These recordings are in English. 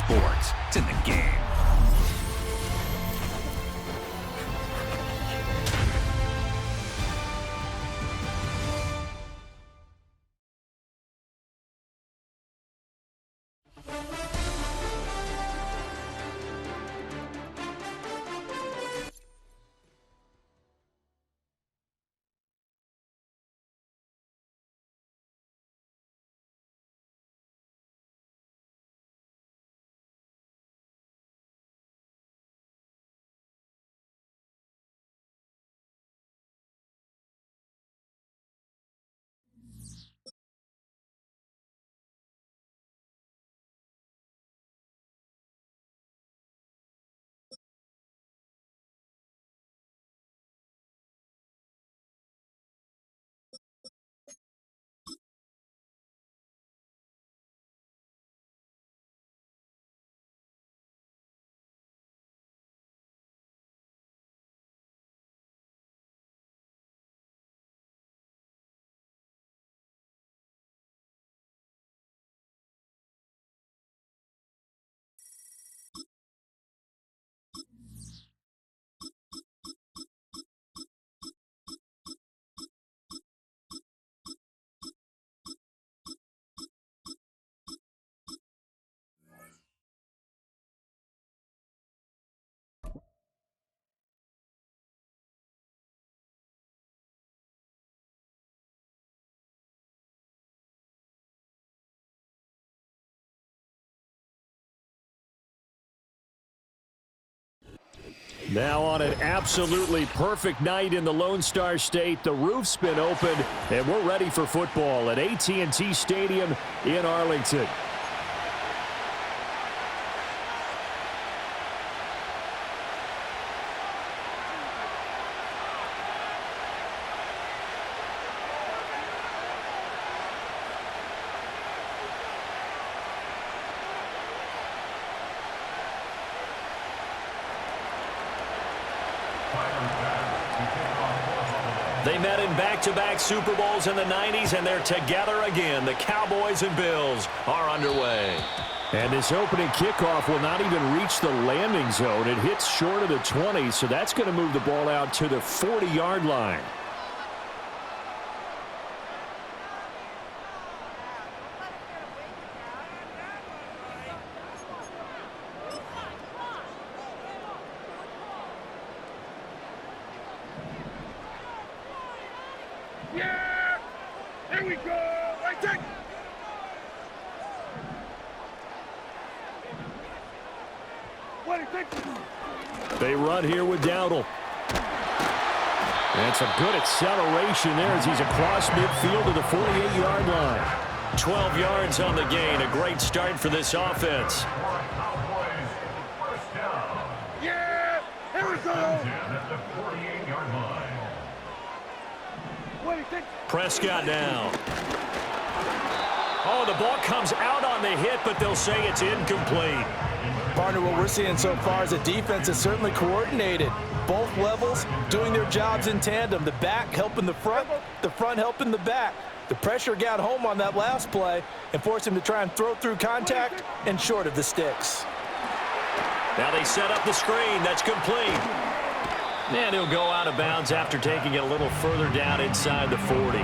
sports. It's in the game. Now on an absolutely perfect night in the Lone Star State, the roof's been opened, and we're ready for football at AT&T Stadium in Arlington. They met in back-to-back Super Bowls in the 90s, and they're together again. The Cowboys and Bills are underway. And this opening kickoff will not even reach the landing zone. It hits short of the 20, so that's going to move the ball out to the 40-yard line. Yeah! Here we go! Right there! They run here with Dowdle. And some good acceleration there as he's across midfield to the 48-yard line. 12 yards on the gain. A great start for this offense. Yeah! Here we go! Prescott down. Oh, the ball comes out on the hit, but they'll say it's incomplete. Partner, what we're seeing so far is the defense is certainly coordinated. Both levels doing their jobs in tandem. The back helping the front helping the back. The pressure got home on that last play and forced him to try and throw through contact and short of the sticks. Now they set up the screen. That's complete. And he'll go out of bounds after taking it a little further down inside the 40.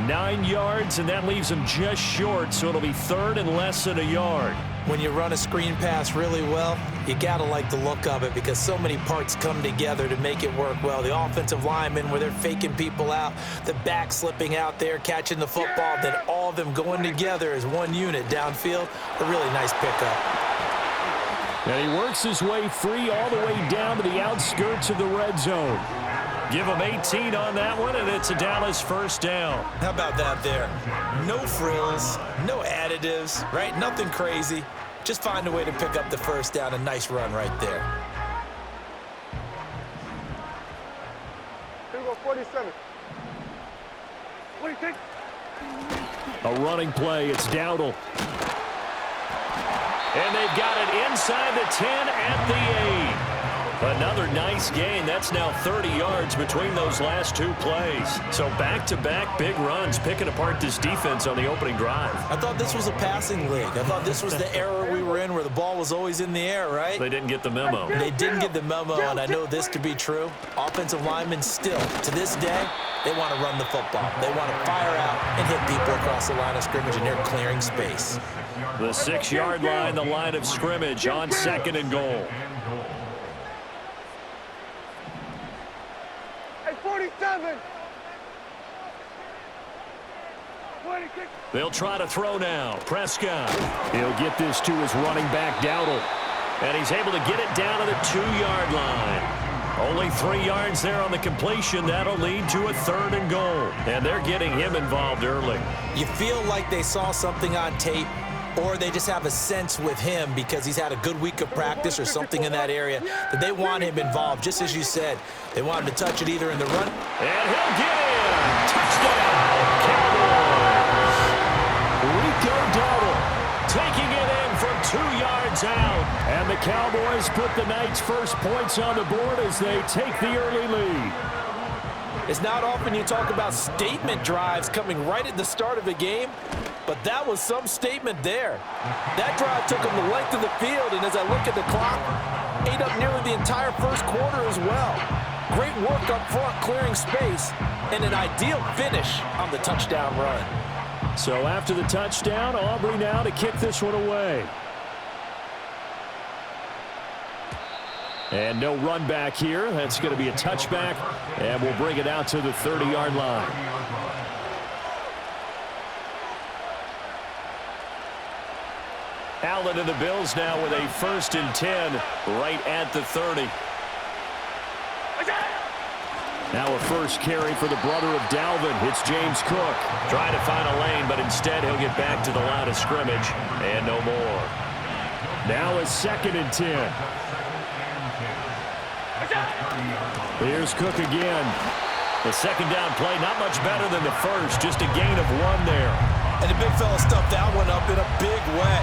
9 yards, and that leaves him just short, so it'll be third and less than a yard. When you run a screen pass really well, you got to like the look of it because so many parts come together to make it work well. The offensive linemen, where they're faking people out, the back slipping out there, catching the football, then all of them going together as one unit downfield. A really nice pickup. And he works his way free all the way down to the outskirts of the red zone. Give him 18 on that one, and it's a Dallas first down. How about that there? No frills, no additives, right? Nothing crazy. Just find a way to pick up the first down. A nice run right there. Here we go, 47. What do you think? A running play. It's Dowdle. And they've got it inside the 10 at the Another nice gain. That's now 30 yards between those last two plays. So back-to-back big runs, picking apart this defense on the opening drive. I thought this was a passing league. I thought this was the era we were in where the ball was always in the air, right? They didn't get the memo. They didn't get the memo, and I know this to be true. Offensive linemen still, to this day, they want to run the football. They want to fire out and hit people across the line of scrimmage, and they're clearing space. The 6-yard line, the line of scrimmage on 2nd and goal. Hey, 47. 26. They'll try to throw now. Prescott. He'll get this to his running back, Dowdle. And he's able to get it down to the 2-yard line. Only 3 yards there on the completion. That'll lead to a 3rd and goal. And they're getting him involved early. You feel like they saw something on tape, or they just have a sense with him because he's had a good week of practice or something in that area that they want him involved. Just as you said, they want him to touch it either in the run. And he'll get in. Touchdown, Cowboys. Rico Dowdle taking it in from 2 yards out. And the Cowboys put the night's first points on the board as they take the early lead. It's not often you talk about statement drives coming right at the start of a game, but that was some statement there. That drive took them the length of the field, and as I look at the clock, ate up nearly the entire first quarter as well. Great work up front clearing space, and an ideal finish on the touchdown run. So after the touchdown, Aubrey now to kick this one away. And no run back here. That's going to be a touchback, and we'll bring it out to the 30-yard line. Allen and the Bills now with a 1st and 10 right at the 30. Now a first carry for the brother of Dalvin. It's James Cook. Trying to find a lane, but instead he'll get back to the line of scrimmage and no more. Now a 2nd and 10. Here's Cook again. The 2nd down play, not much better than the first. Just a gain of 1 there. And the big fella stuffed that one up in a big way.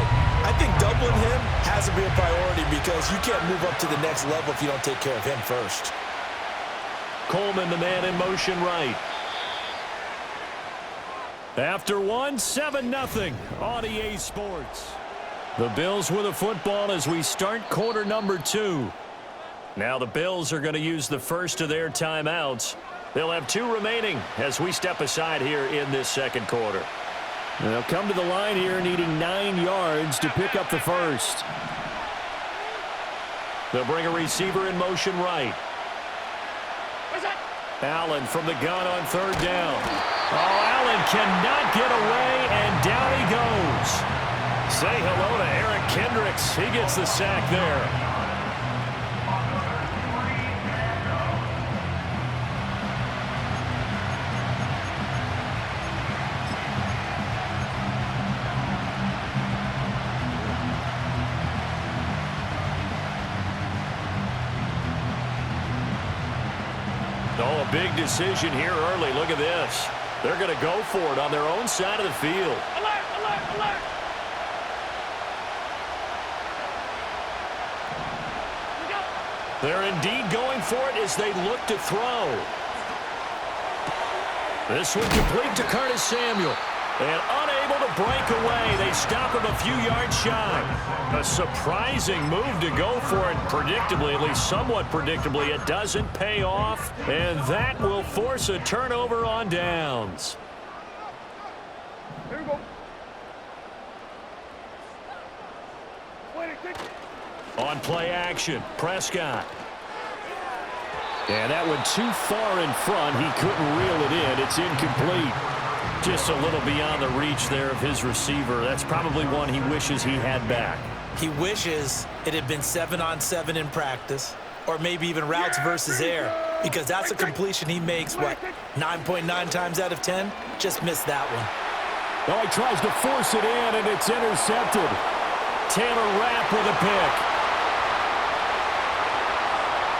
I think doubling him has to be a priority because you can't move up to the next level if you don't take care of him first. Coleman, the man in motion right. After 1, 7-0 on EA Sports. The Bills with a football as we start quarter number 2. Now the Bills are going to use the first of their timeouts. They'll have 2 remaining as we step aside here in this 2nd quarter. They'll come to the line here needing 9 yards to pick up the first. They'll bring a receiver in motion right. Allen from the gun on 3rd down. Oh, Allen cannot get away, and down he goes. Say hello to Eric Kendricks. He gets the sack there. Oh, a big decision here early. Look at this. They're going to go for it on their own side of the field. Alert, alert, alert. They're indeed going for it as they look to throw. This one complete to Curtis Samuel. And unable to break away. They stop him a few yards shy. A surprising move to go for it. Predictably, at least somewhat predictably, it doesn't pay off. And that will force a turnover on downs. Here we go. 26. On play action, Prescott. And that one too far in front. He couldn't reel it in. It's incomplete. Just a little beyond the reach there of his receiver. That's probably one he wishes he had back. He wishes it had been 7-on-7 in practice, or maybe even routes versus air, because that's a completion he makes, 9.9 times out of 10? Just missed that one. Oh, he tries to force it in, and it's intercepted. Taylor Rapp with a pick.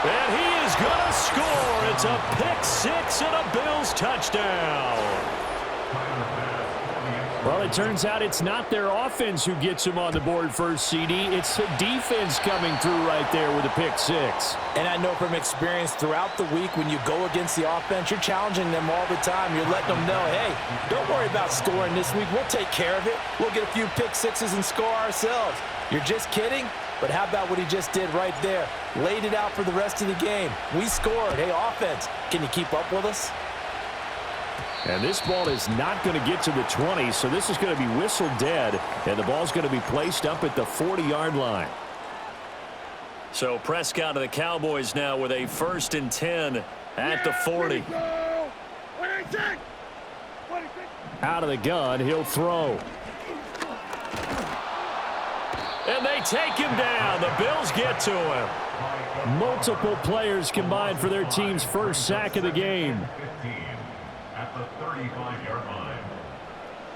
And he is going to score. It's a pick 6 and a Bills touchdown. Well, it turns out it's not their offense who gets them on the board first, CD. It's the defense coming through right there with a pick six. And I know from experience throughout the week when you go against the offense, you're challenging them all the time. You're letting them know, hey, don't worry about scoring this week. We'll take care of it. We'll get a few pick sixes and score ourselves. You're just kidding? But how about what he just did right there? Laid it out for the rest of the game. We scored. Hey, offense, can you keep up with us? And this ball is not going to get to the 20, so this is going to be whistled dead, and the ball's going to be placed up at the 40-yard line. So Prescott of the Cowboys now with a 1st and 10 at the 40. Out of the gun, he'll throw. And they take him down. The Bills get to him. Multiple players combined for their team's first sack of the game. At the 35-yard line.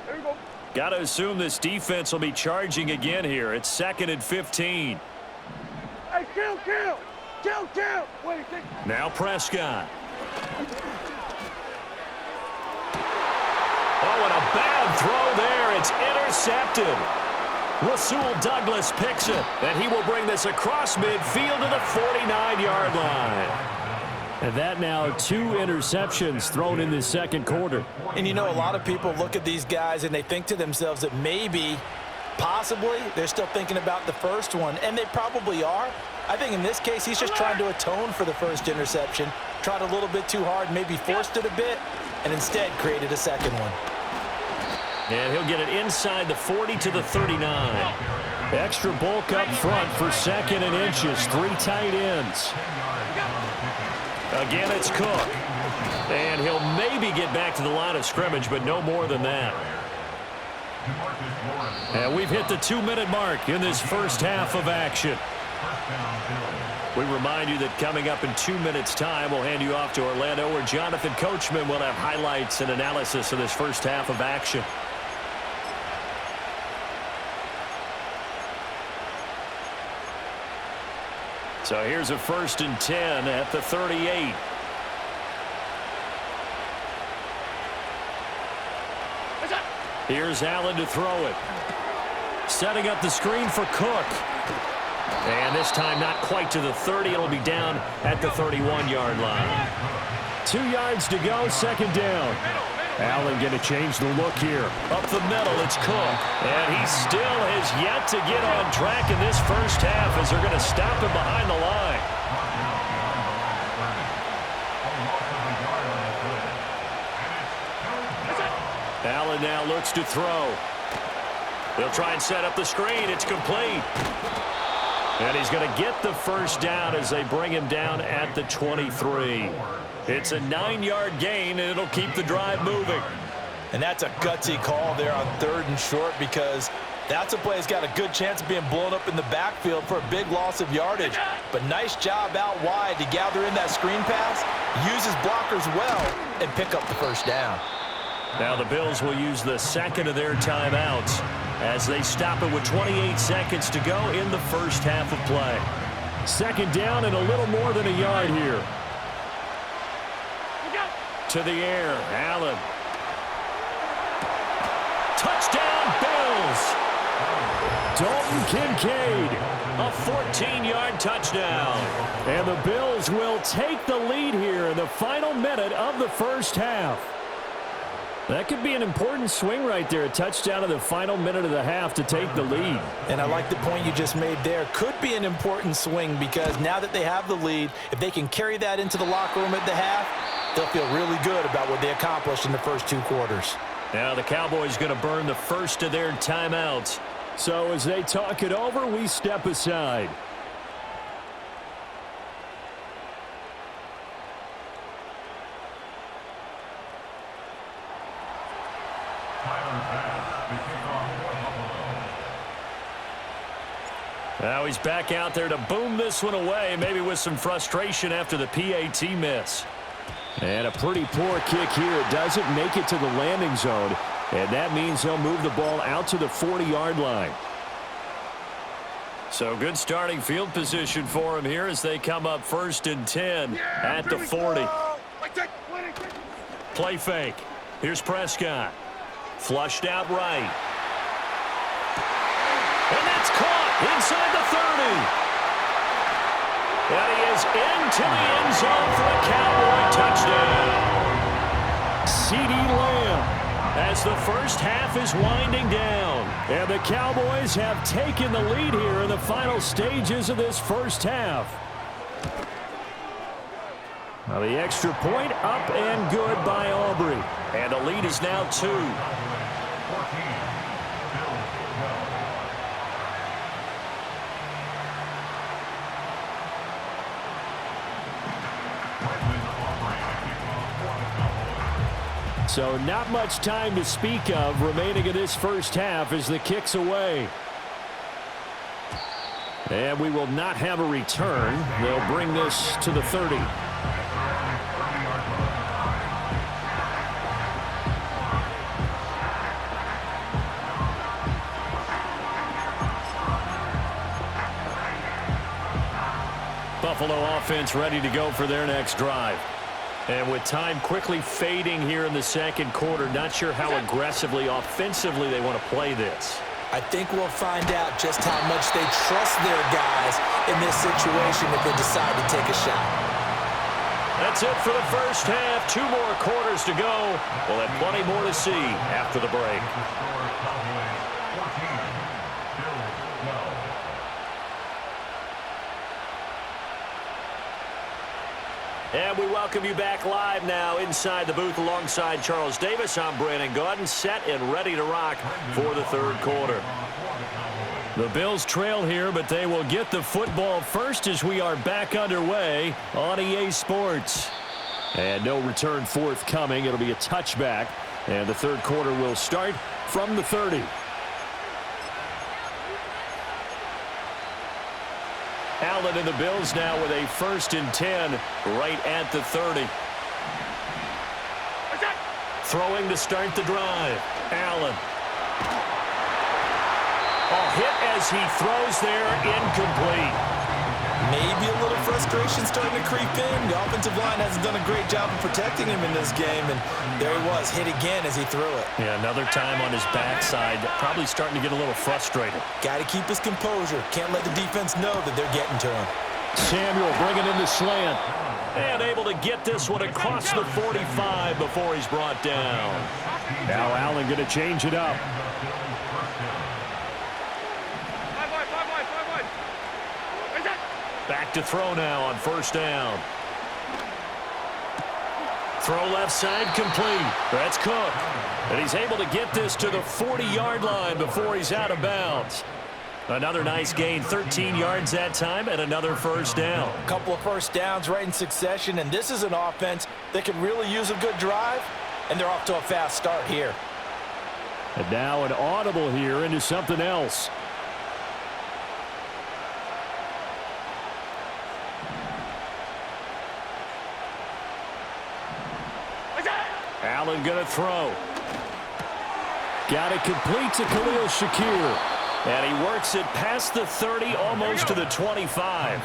There you go. Got to assume this defense will be charging again here. It's 2nd and 15. Hey, kill. Wait, Now Prescott. Oh, and a bad throw there. It's intercepted. Rasul Douglas picks it, and he will bring this across midfield to the 49-yard line. And that now 2 interceptions thrown in this second quarter. And you know, a lot of people look at these guys and they think to themselves that maybe, possibly, they're still thinking about the first one, and they probably are. I think in this case, he's just trying to atone for the first interception, tried a little bit too hard, maybe forced it a bit, and instead created a second one. And he'll get it inside the 40 to the 39. Extra bulk up front for 2nd and inches, 3 tight ends. Again, it's Cook. And he'll maybe get back to the line of scrimmage, but no more than that. And we've hit the 2-minute mark in this first half of action. We remind you that coming up in 2 minutes' time, we'll hand you off to Orlando, where Jonathan Coachman will have highlights and analysis of this first half of action. So here's a 1st and 10 at the 38. Here's Allen to throw it. Setting up the screen for Cook. And this time not quite to the 30. It'll be down at the 31-yard line. 2 yards to go, 2nd down. Allen going to change the look here. Up the middle, it's Cook. And he still has yet to get on track in this first half as they're going to stop him behind the line. Allen now looks to throw. They'll try and set up the screen. It's complete. And he's going to get the first down as they bring him down at the 23. It's a 9-yard gain, and it'll keep the drive moving. And that's a gutsy call there on 3rd and short, because that's a play that's got a good chance of being blown up in the backfield for a big loss of yardage. But nice job out wide to gather in that screen pass, use his blockers well, and pick up the first down. Now the Bills will use the 2nd of their timeouts as they stop it with 28 seconds to go in the first half of play. 2nd down and a little more than a yard here. To the air, Allen. Touchdown, Bills! Dalton Kincaid, a 14-yard touchdown. And the Bills will take the lead here in the final minute of the first half. That could be an important swing right there, a touchdown in the final minute of the half to take the lead. And I like the point you just made there. Could be an important swing, because now that they have the lead, if they can carry that into the locker room at the half, they'll feel really good about what they accomplished in the first 2 quarters. Now the Cowboys going to burn the first of their timeouts. So as they talk it over, we step aside. Now he's back out there to boom this one away, maybe with some frustration after the PAT miss. And a pretty poor kick here. It doesn't make it to the landing zone, and that means they'll move the ball out to the 40-yard line. So good starting field position for him here as they come up 1st and 10 at the 40. Play fake. Here's Prescott. Flushed out right. And that's caught inside the 30. And he is into the end zone for a Cowboy touchdown. CeeDee Lamb as the first half is winding down. And the Cowboys have taken the lead here in the final stages of this first half. Now the extra point up and good by Aubrey. And the lead is now 2. So not much time to speak of remaining in this first half as the kick's away. And we will not have a return. They'll bring this to the 30. Buffalo offense ready to go for their next drive. And with time quickly fading here in the second quarter, not sure how aggressively, offensively they want to play this. I think we'll find out just how much they trust their guys in this situation if they decide to take a shot. That's it for the first half. 2 more quarters to go. We'll have plenty more to see after the break. And we welcome you back live now inside the booth alongside Charles Davis. I'm Brandon Gaudin, set and ready to rock for the third quarter. The Bills trail here, but they will get the football first as we are back underway on EA Sports. And no return forthcoming. It'll be a touchback, and the third quarter will start from the 30. Allen and the Bills now with a 1st and 10 right at the 30. Throwing to start the drive. Allen. Hit as he throws there, incomplete. Maybe a little frustration starting to creep in. The offensive line hasn't done a great job of protecting him in this game, and there he was, hit again as he threw it. Yeah, another time on his backside, probably starting to get a little frustrated. Got to keep his composure. Can't let the defense know that they're getting to him. Samuel bringing in the slant. And able to get this one across the 45 before he's brought down. Now Allen going to change it up. Back to throw now on 1st down. Throw left side complete. That's Cook. And he's able to get this to the 40-yard line before he's out of bounds. Another nice gain, 13 yards that time, and another 1st down. A couple of 1st downs right in succession, and this is an offense that can really use a good drive, and they're off to a fast start here. And now an audible here into something else. Allen going to throw. Got it complete to Khalil Shakir. And he works it past the 30, almost to the 25.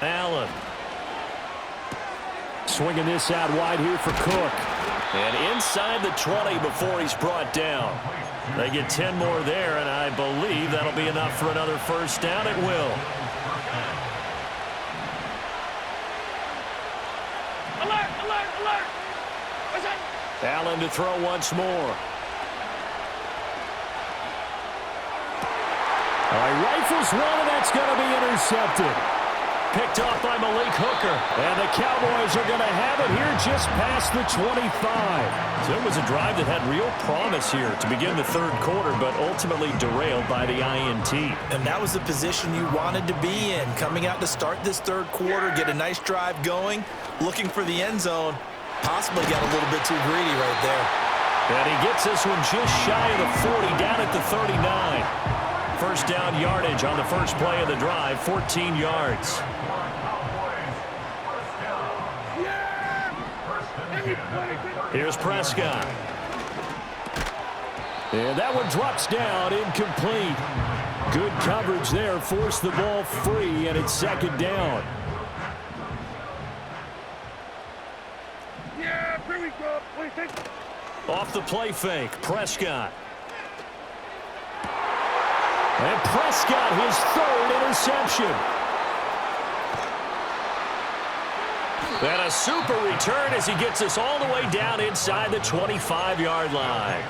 Allen. Swinging this out wide here for Cook. And inside the 20 before he's brought down. They get 10 more there, and I believe that'll be enough for another 1st down. It will. Allen to throw once more. All right, rifles one, and that's going to be intercepted. Picked off by Malik Hooker. And the Cowboys are going to have it here just past the 25. So it was a drive that had real promise here to begin the third quarter, but ultimately derailed by the INT. And that was the position you wanted to be in. Coming out to start this third quarter, get a nice drive going, looking for the end zone. Possibly got a little bit too greedy right there. And he gets this one just shy of the 40, down at the 39. 1st down yardage on the first play of the drive, 14 yards. Here's Prescott. And that one drops down, incomplete. Good coverage there, forced the ball free, and it's 2nd down. Here we go. What do you think? Off the play fake, Prescott. And Prescott, his third interception. And a super return as he gets us all the way down inside the 25-yard line.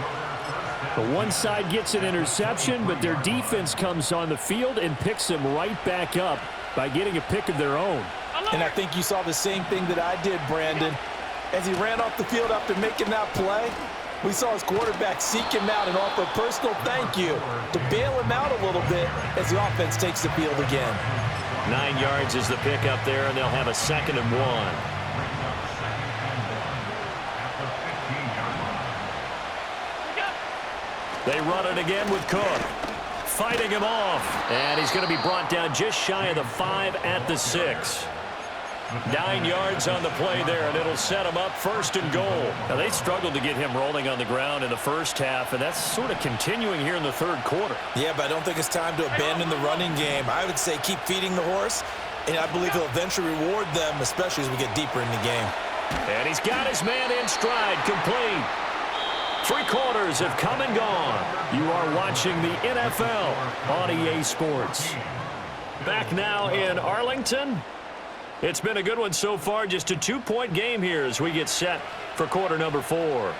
The one side gets an interception, but their defense comes on the field and picks them right back up by getting a pick of their own. And I think you saw the same thing that I did, Brandon. As he ran off the field after making that play, we saw his quarterback seek him out and offer a personal thank you to bail him out a little bit as the offense takes the field again. 9 yards is the pick up there, and they'll have a 2nd and 1. They run it again with Cook. Fighting him off. And he's going to be brought down just shy of the 5 at the 6. 9 yards on the play there, and it'll set him up 1st and goal. Now, they struggled to get him rolling on the ground in the first half, and that's sort of continuing here in the 3rd quarter. Yeah, but I don't think it's time to abandon the running game. I would say keep feeding the horse, and I believe he'll eventually reward them, especially as we get deeper in the game. And he's got his man in stride, complete. 3 quarters have come and gone. You are watching the NFL on EA Sports. Back now in Arlington. It's been a good one so far. Just a 2-point game here as we get set for quarter number 4.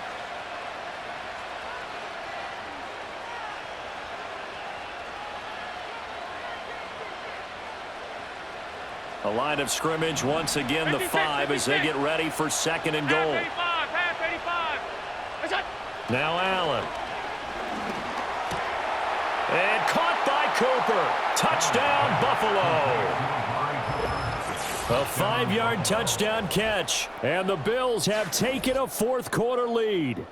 A line of scrimmage once again, the 5 as they get ready for 2nd and goal. Now Allen. And caught by Cooper. Touchdown, Buffalo. A 5-yard touchdown catch. And the Bills have taken a 4th quarter lead.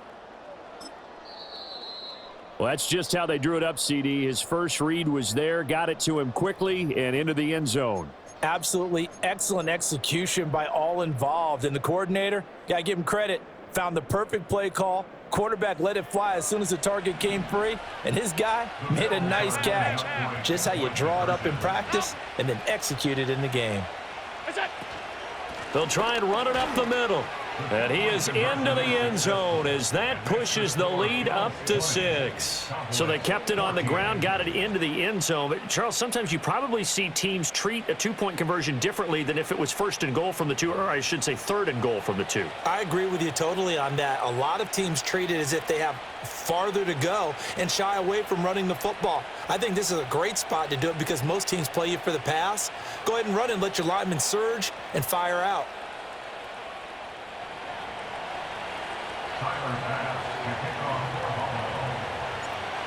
Well, that's just how they drew it up, CD. His first read was there, got it to him quickly, and into the end zone. Absolutely excellent execution by all involved. And the coordinator, got to give him credit, found the perfect play call. Quarterback let it fly as soon as the target came free, and his guy made a nice catch. Just how you draw it up in practice and then execute it in the game. They'll try and run it up the middle. And he is into the end zone as that pushes the lead up to 6. So they kept it on the ground, got it into the end zone. But, Charles, sometimes you probably see teams treat a 2-point conversion differently than if it was 1st and goal from the 2, or I should say 3rd and goal from the 2. I agree with you totally on that. A lot of teams treat it as if they have farther to go and shy away from running the football. I think this is a great spot to do it because most teams play you for the pass. Go ahead and run and let your linemen surge and fire out.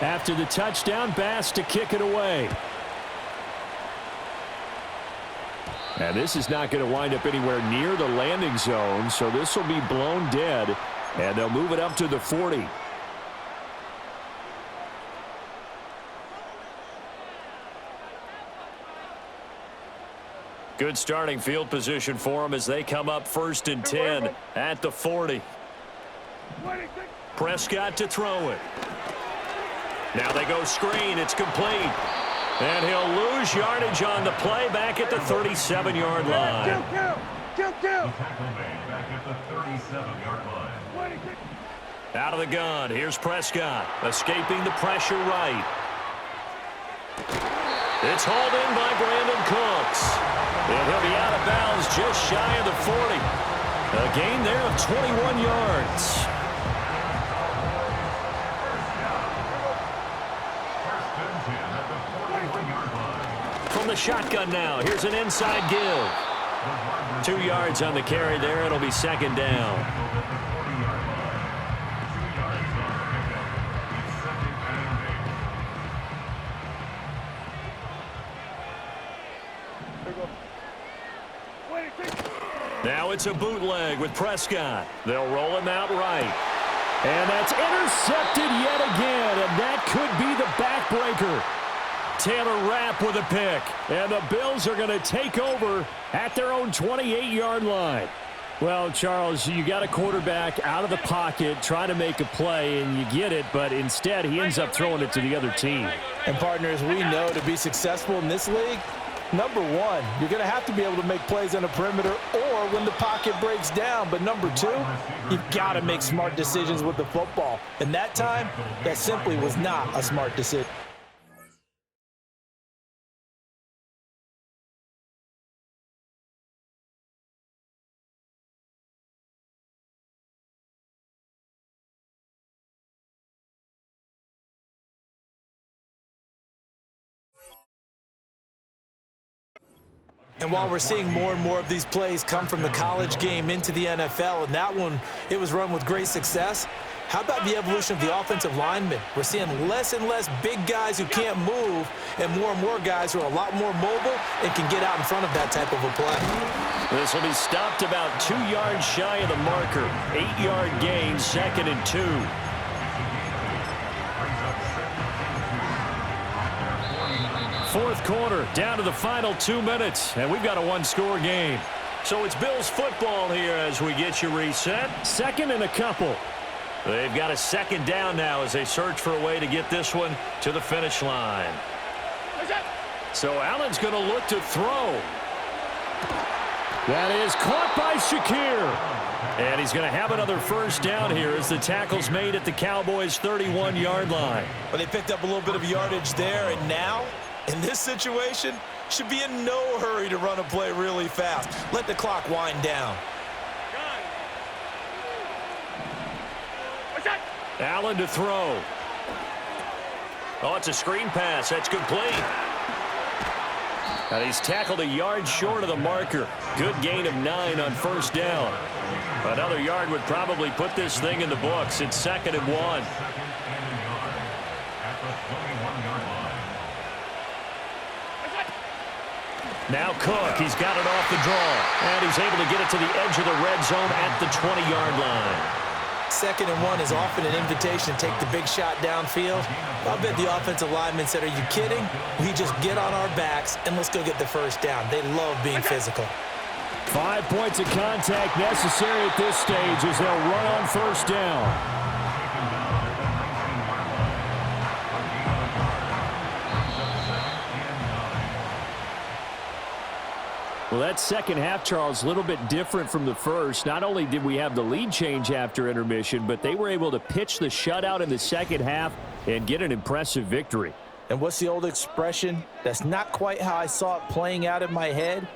After the touchdown, Bass to kick it away. And this is not going to wind up anywhere near the landing zone, so this will be blown dead, and they'll move it up to the 40. Good starting field position for them as they come up 1st and 10 at the 40. Prescott to throw it. Now they go screen. It's complete. And he'll lose yardage on the play back at the 37-yard line. Out of the gun. Here's Prescott. Escaping the pressure right. It's hauled in by Brandon Cooks. And he'll be out of bounds just shy of the 40. A gain there of 21 yards. From the shotgun now. Here's an inside give. 2 yards on the carry there. It'll be 2nd down. Now it's a bootleg with Prescott. They'll roll him out right. And that's intercepted yet again, and that could be the backbreaker. Taylor Rapp with a pick, and the Bills are going to take over at their own 28-yard line. Well, Charles, you got a quarterback out of the pocket trying to make a play, and you get it, but instead he ends up throwing it to the other team. And, partners, we know to be successful in this league, Number one, you're going to have to be able to make plays on the perimeter or when the pocket breaks down. But number two, you've got to make smart decisions with the football. And that time, that simply was not a smart decision. And while we're seeing more and more of these plays come from the college game into the NFL, and that one, it was run with great success, how about the evolution of the offensive linemen? We're seeing less and less big guys who can't move and more guys who are a lot more mobile and can get out in front of that type of a play. This will be stopped about 2 yards shy of the marker. 8-yard gain, 2nd and 2. Fourth quarter, down to the final 2 minutes, and we've got a one-score game. So it's Bills football here as we get you reset. 2nd and a couple. They've got a 2nd down now as they search for a way to get this one to the finish line. So Allen's going to look to throw. That is caught by Shakir. And he's going to have another first down here as the tackle's made at the Cowboys' 31-yard line. Well, they picked up a little bit of yardage there, and now, in this situation, should be in no hurry to run a play really fast. Let the clock wind down. Allen to throw. Oh, it's a screen pass. That's complete. And he's tackled a yard short of the marker. Good gain of 9 on first down. Another yard would probably put this thing in the books. It's 2nd and 1. Now Cook, he's got it off the draw. And he's able to get it to the edge of the red zone at the 20-yard line. 2nd and 1 is often an invitation to take the big shot downfield. I bet the offensive lineman said, are you kidding? We just get on our backs and let's go get the first down. They love being physical. 5 points of contact necessary at this stage as they'll run on first down. Well, that second half, Charles, a little bit different from the first. Not only did we have the lead change after intermission, but they were able to pitch the shutout in the second half and get an impressive victory. And what's the old expression? That's not quite how I saw it playing out in my head,